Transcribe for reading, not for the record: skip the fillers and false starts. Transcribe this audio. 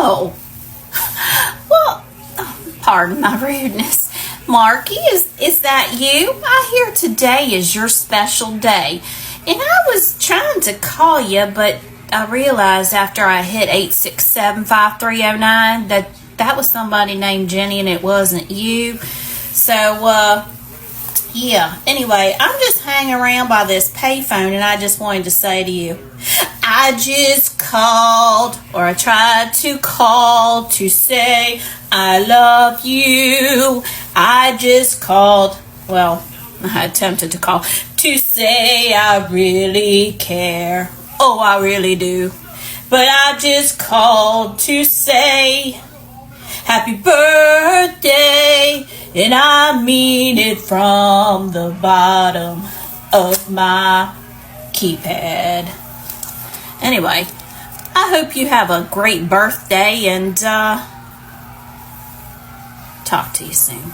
Oh, well, pardon my rudeness. Marky, is that you? I hear today is your special day. And I was trying to call you, but I realized after I hit 867-5309 that was somebody named Jenny and it wasn't you. So, yeah. Anyway, I'm just hanging around by this payphone and I just wanted to say to you, I just called, or I tried to call to say I love you. I just called, well, I attempted to call to say I really care. Oh, I really do. But I just called to say happy birthday, and I mean it from the bottom of my keypad. Anyway, I hope you have a great birthday and talk to you soon.